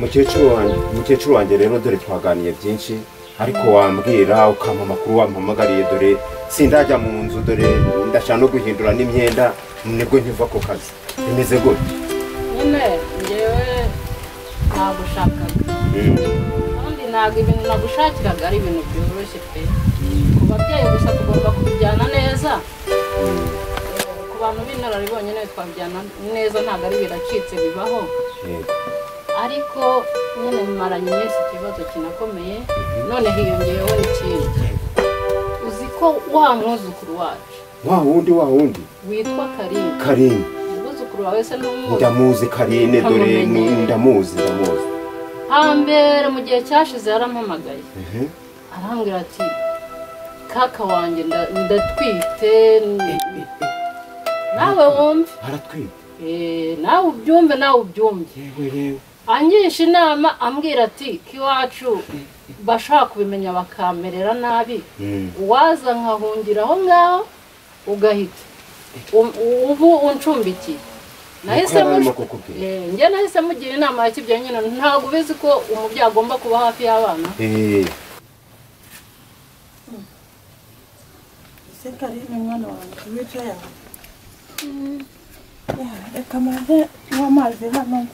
mukecuru wanjye rero dore twaganiye byinshi ariko wambwira ukampa amakuru wampamagariye dore sindajya mu nzu dore ndashaka no guhindura n'imyenda nibwo nkiva ku kazi bimeze gute nyine ngewe nagushakaga kandi ntabwo ibintu nagushakiraga ari ibintu byoroshye pe ku babyeyi gusa tugomba kubijyana neza ku bantu b'inararibonye nyine twabijyana neza ntabwo ari biracitse bibaho ariko nyine bimaranye iminsi ikibazo kinakomeye none hiyongeyeho n'ikindi uzi ko wa mwuzukuru wacu wa wundi witwa Karine umwuzukuru wawe se n'umuzi ndamuzi Karine dore ndamuzi hambere mu gihe cyashize yarampamagaye arambwira ati kaka wanjye ndatwite nawe wumve aratwite nawe ubyumve yewe angisha inama ambwira ati kiwacu bashaka kubimenya bakamerera nabi waza nkahungira aho ngaho ugahita ubu uncumbikiye nahise mugira inama ya kibyeyi nyine ntabwo ubizi ko umubyeyi agomba kuba hafi y'abana ese Karine mwana wanjye wicaye aho reka maze n'amazi hano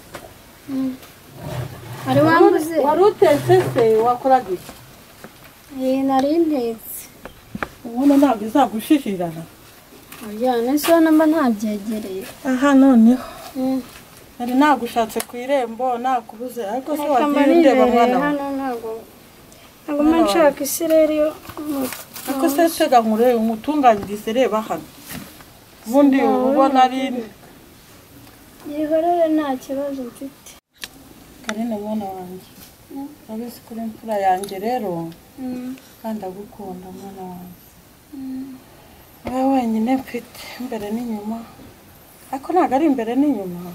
ari wambuze wari utetse se wakoraga iki nari ntetse ubundi ntabwo izagushishirana ajyana so namba ntabyegereye aha noneho nari nagushatse ku irembo nakubuze ariko se wagiye ndeba mwana hano ntabwo manshaka isireri yo ariko se tega nkure umutunganyirize reba hano ubundi ubona ari yihorere nta kibazo mfite Karine mwana wanjye abizi kuri imfura yanjye rero kandi agukunda mwana wanjye wowe wenyine mfite imbere n'inyuma ariko ntabwo ari imbere n'inyuma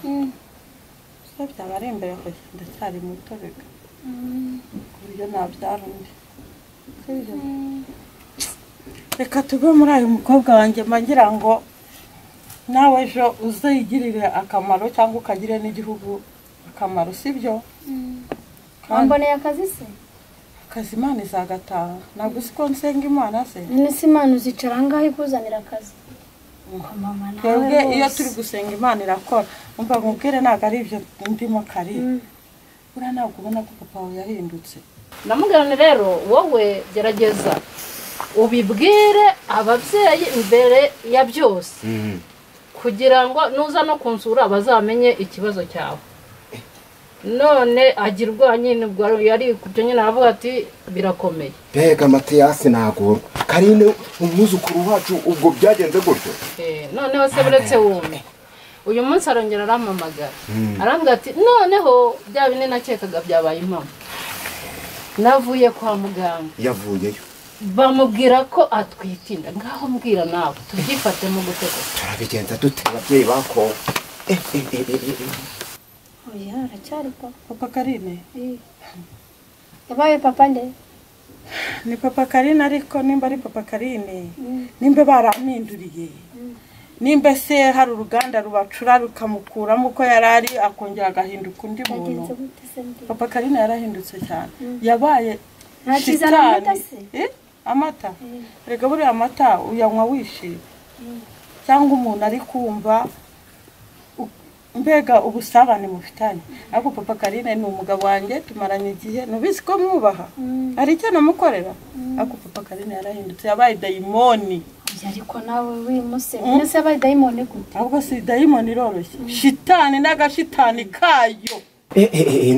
se byaba ari imbere kuko ndacyari muto reka ku buryo nabyara undi reka tube muri ayo mukobwa wanjye mbagira ngo nawe ejo uzayigirire akamaro cyangwa ukagire n'igihugu akamaro sibyo wamboneye akazi se akazi Imana izagataha ntabwo uzi ko nsenga Imana se none se Imana uzicara ngaho ikuzanira akazi twebwe iyo turi gusenga Imana irakora umva nkubwire ntabwo ari ibyo ndimo Karine uriya ntabwo ubona ko papa wawe yahindutse ndamugana rero wowe gerageza ubibwire ababyeyi imbere ya byose kugira ngo nuza no kunsura bazamenye ikibazo cyawe none agirwa nyine yari kubyo nyine aravuga ati birakomeye mbega Matiyasi nagorwa Karine umwuzukuru wacu ubwo byagenze gutyo noneho se buretse wumve uyu munsi arongera arampamagara arambwira ati noneho bya bine nakekaga byabaye impamo navuye kwa muganga yavuyeyo bamubwira ko atwitinda ngaho mbwira nawe tubyifatemo gutego turabigenza dute ababyeyi bako oya aracyari papa Karine yabaye papa nde ni papa Karine ariko nimba ari papa Karine nimba barampinduriye nimba se hari uruganda rubacura rukamukuramo uko yarari akongera agahinduka undi muntu papa Karine yarahindutse cyane yabaye ntakizana amata se amata rega buriya amata uyanywa wishimye cyangwa umuntu ari kumva mbega ubusabane mufitanye ariko papa Karine ni umugabo wanjye tumaranye igihe nubizi ko mwubaha ari icyo namukorera ariko papa Karine yarahindutse yabaye dayimoni ariko nawe wimuse nese yabaye dayimoni gute ahubwo si dayimoni iroroshye shitani n'agashitani kayo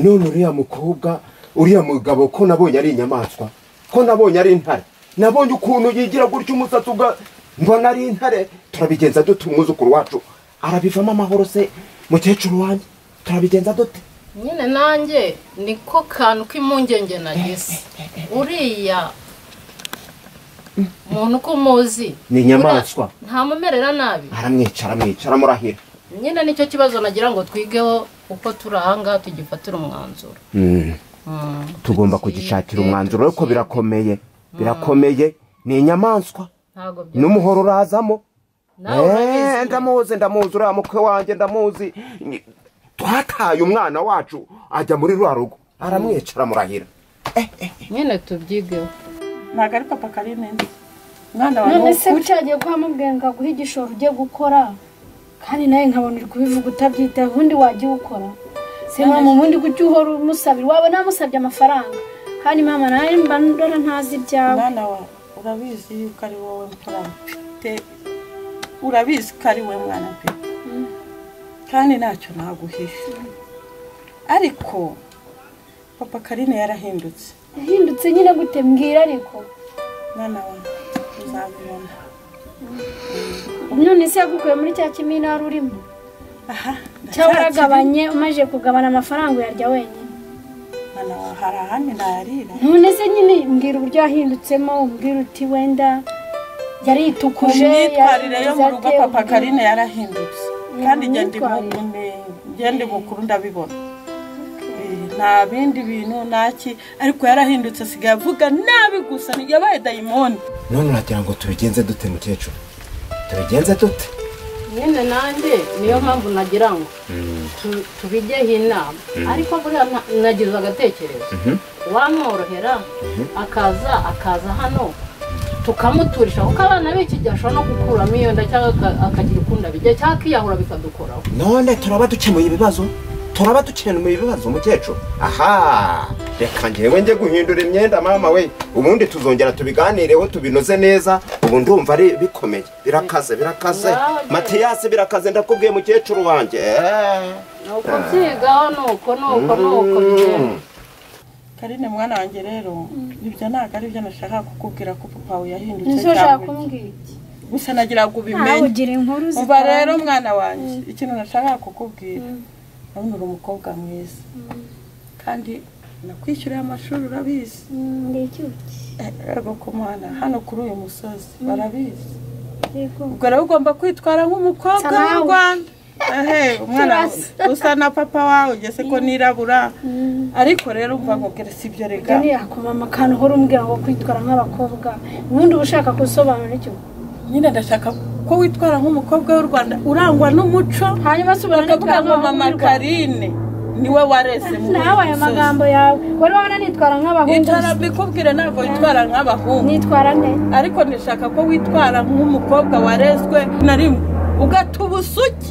none uriya mukobwa uriya mugabo ko nabonye ari inyamaswa ko nabonye ari intare nabonye ukuntu yigira gutyo umusatsi mbona ari intare turabigenza dute umwuzukuru wacu arabivamo amahoro se mukecuru wanjye turabigenza dute nyine nanjye niko kantu k'impungenge nagize uriya umuntu ko muzi ni inyamaswa ntamumerera nabi aramwicara murahira nyine nicyo kibazo nagira ngo twigeho uko turi ahangaha tugifatira umwanzuro tugomba kugishakira umwanzuro ariko birakomeye ni inyamaswa n'umuhoro urazamo ndamuzi uriya mukwe wanjye ndamuzi twataye umwana wacu ajya muri rwa rugo aramwica aramurahira nyine tubyigeho. ntabwo ari papa Karine nzi mwana wawe none se ucagiye guhamubwira ngo aguhe igishoro ujye gukora kandi nawe nkabona uri kubivuga utabyitaho ubundi wajya ukora se mama ubundi kujya uhora umusabira waba namusabye amafaranga kandi mama nawe mbandora ntazi ibyawe. mwana wawe urabizi yuko ari wowe mfura mfite urabizi ko ari wowe mwana pe kandi ntacyo naguhisha ariko papa Karine yarahindutse. Yahindutse nyine gute mbwira ariko mwana wawe uzabibona. none se yagukuye muri cya kimina wari urimo aha cyangwa waragabanye umaze kugabana amafaranga uyarya wenyine. mwana wawe hari ahandi nayarira. none se nyine mbwira uburyo yahindutsemo umbwira uti wenda yari yitukuje imyitwarire yo mu rugo papa Karine yarahindutse kandi ngende mukuru ndabibona nta bindi bintu naki ariko yarahindutse asigaye avuga nabi gusa yabaye dayimoni. none uragira ngo tubigenze dute mukecuru tubigenze dute nyine nanjye niyo mpamvu nagira ngo tubigeho inama ariko buriya nagize agatekerezo wamworohera akaza hano tukamuturisha kuko abana b'iki gihe ashobora no gukuramo iyo nda cyangwa akagira ukundi abijya cyangwa akiyahura bikadukoraho. none turaba dukemuye ibibazo mukecuru. aha reka njyewe njye guhindura imyenda mama we ubundi tuzongera tubiganireho tubinoze neza ubu ndumva ari bikomeye birakaze Matiyasi birakaze ndakubwiye mukecuru wanjye nuko byigaho nuko bigenda. Karine mwana wanjye rero ibyo ntabwo ari byo nashaka kukubwira ko papa wawe yahindutse cyane. Nshaka kumbwira gusa nagira ngo ubimenye. Umva rero mwana wanjye ikintu nashaka kukubwira urabona uri umukobwa mwiza kandi nakwishyuriye amashuri urabizi. Yego ku mwana hano kuri uyu musozi barabizi. Ubwo rero ugomba kwitwara nk'umukobwa w'u Rwanda. Umwana usa na papa wawe ugeze ko nirabura ariko rero umva nkubwira si ibyo rega. Ni akomama kantu hora umbwira ngo kwitwara nk'abakobwa ubundi ubushaka gusobanura icyo nyine ndashaka ko witwara nk'umukobwa w'u Rwanda urangwa n'umuco hanyuma subira kuvuga mama Karine niwe warese mu nawe aya magambo yawe wari wabona nitwara nk'abahungu itara bikubwira ntabwo witwara nk'abahungu nitwara ne ariko ndashaka ko witwara nk'umukobwa warezwe na rimwe ugatubusuki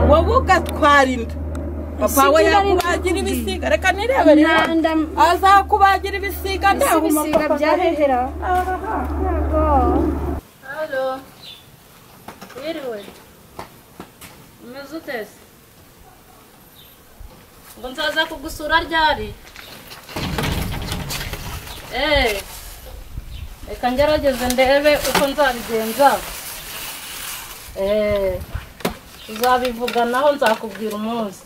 wowe ugatwara inda papa we yakubagira ibisiga reka nirebere azakubagira ibisiga ndahuma papa byahehera. Halo wiriwe umeze utese ngo nzaza kugusura ryari? reka ngerageze ndebe uko nzabigenza. uzabivuganaho nzakubwira umunsi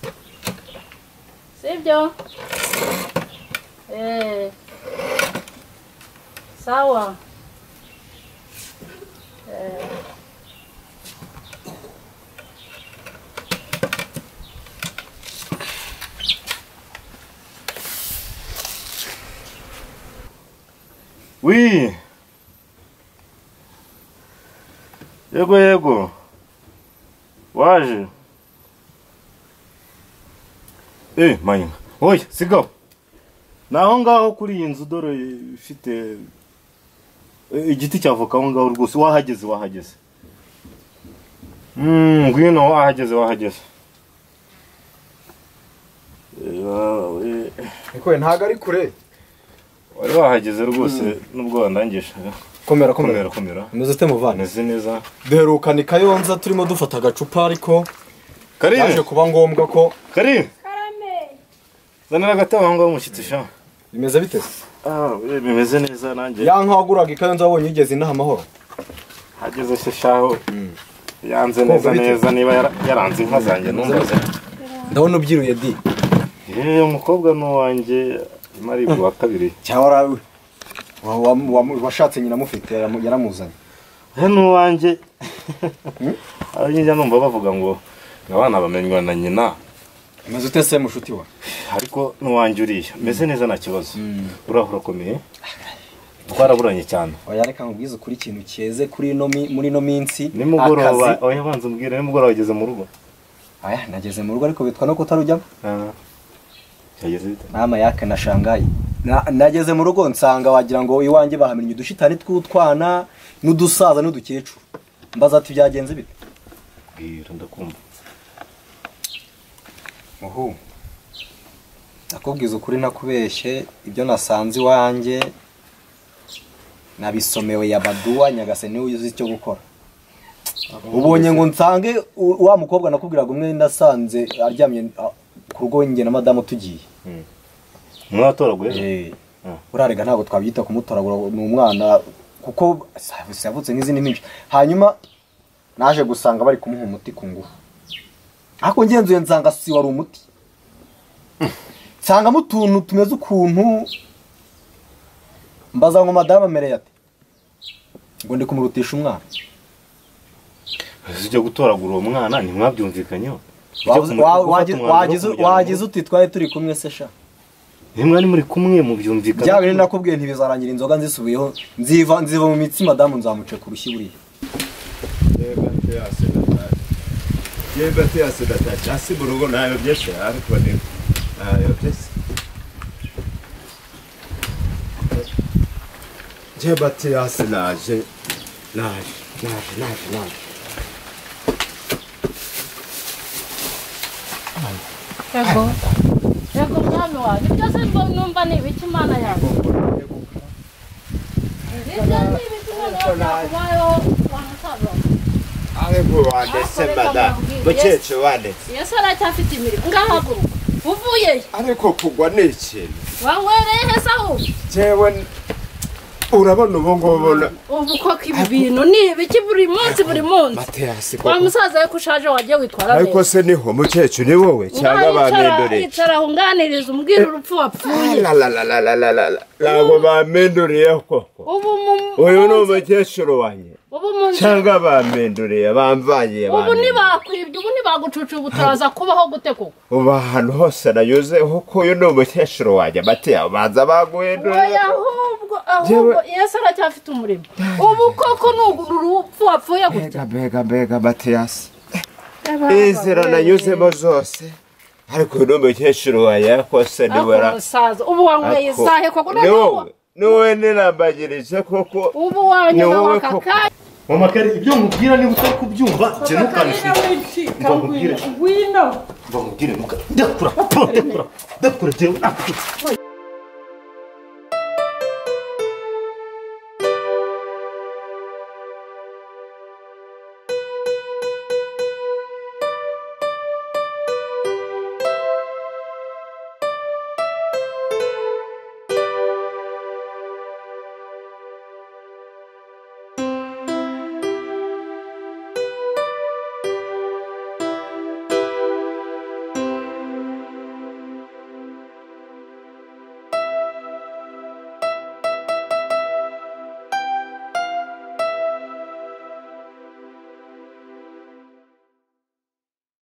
sibyo? sawa. Oui. Yego. Waje. Manya. Oya, sigaho. Naho ngaho kuri iyi nzu dore ifite igiti cyavoka aho ngaho rwose wahageze. Ngwino wahageze. niko ntago ari kure wari wahageze rwose nubwo wandangishaga. komera umeze ute muvana? Meze neza. Duherukana Kayonza turimo dufata agacupa ariko Karine yaje kuba ngombwa ko Karine zanira gatabo aho ngaho umushyitsi sha. Bimeze bite? Bimeze neza nanjye. Yanka waguraga Kayonza wabonye igeze inaha amahoro. Hageze se shaho. Yanze neza niba yaranze inka zanjye numvaze. Ndabona ubyiruye di. Umukobwa no wanjye mari wa kabiri. Cyawara washatse nyina mufite yaramuzanye. Hano wanjye. Abanyijya numva bavuga ngo abana bamenywa na nyina. Maze utese mushuti wa. Ariko no wanjye uriya meze neza nta kibazo. Urahura komeye. Twaraburanye cyane. Oya reka nkubwize kuri ikintu cyeze kuri muri no minsi. Nimugoroba oya banza umbwire nimugoroba wageze mu rugo. Aya nageze mu rugo ariko bitwa no kutarujya. Yageze bite? mama yake na Shanghai nageze mu rugo nsanga wagira ngo iwanjye bahamenye udushitani tw'utwana n'udusaza n'udukecuru mbaza ati byagenze bite Bwira ndakumva. muhu nakubwiza ukuri nakubeshye ibyo nasanze iwanjye nabisomewe ya Baduwa Nyagasani uzi icyo gukora ubonye ngo nsange wa mukobwa nakubwiraga umwe nasanze aryamye ku rugo njye na madame tugiye Mwatoraguye? urarega ntabwo twabyita kumutoragura ni umwana kuko yavutse nk'izindi mpinja hanyuma naje gusanga bari kumuha umuti ku ngufu ariko ngenzuye nsanga si wari umuti nsangamo utuntu tumeze ukuntu mbaza ngo madame amereye ati ngo ndi kumurutisha umwana Ujya gutoragura uwo mwana ntimwabyumvikanyeho. wagize uti twari turi kumwe se sha Mwari muri kumwe mu byumvikana. bya bintu nakubwiye ntibizarangira inzoga nzisubiyeho nziva mu mitsi madame nzamuce ku rushyi buriya Yeba teyase datacha asi mu rugo nayo byeshe ariko ne ayo byese Yeba teyase naje Yego mwami wanjye byose mbo numva ni ibiki Imana yawe ibyo ni ibiki Imana yakubayeho wamusaza ariko wandetse madame bukece wandetse Yesu aracyafite imirimo ngahaguruka uvuye ariko kugwa ni ikintu wanywereye hese aho jewe urabona ubu ngubu ubu koko ibi bintu ni ibiki buri munsi Mateyasi wa musaza we ko ushaje wagiye witwara neza ariko se niho mukecuru ni wowe cyangwa bamenduriye icara unganiriza umbwira urupfu wapfuye ntabwo bamenduriye koko uyu ni umukecuru wanjye cyangwa bamenduriye bamvangiye ubu ntibakwibye ubu ntibagucuca ubu turaza kubaho gute koko ubu ahantu hose nanyuze kuko uyu ni umukecuru wanjye Mateya baza baguhenduriye ahubwo Yesu aracyafite umurimo ubu koko ni urupfu wapfuye gute mbega Mateyasi inzira nanyuzemo zose ariko uyu ni umukecuru wanjye kose niwera umusaza ubu wanyweye izahe koko niwe nirambagirije koko ubu wanyuma wakakanya Mama Kari ibyo mubwira niba utari kubyumva je nukanisha. Wino Ndakura. Ndakura je.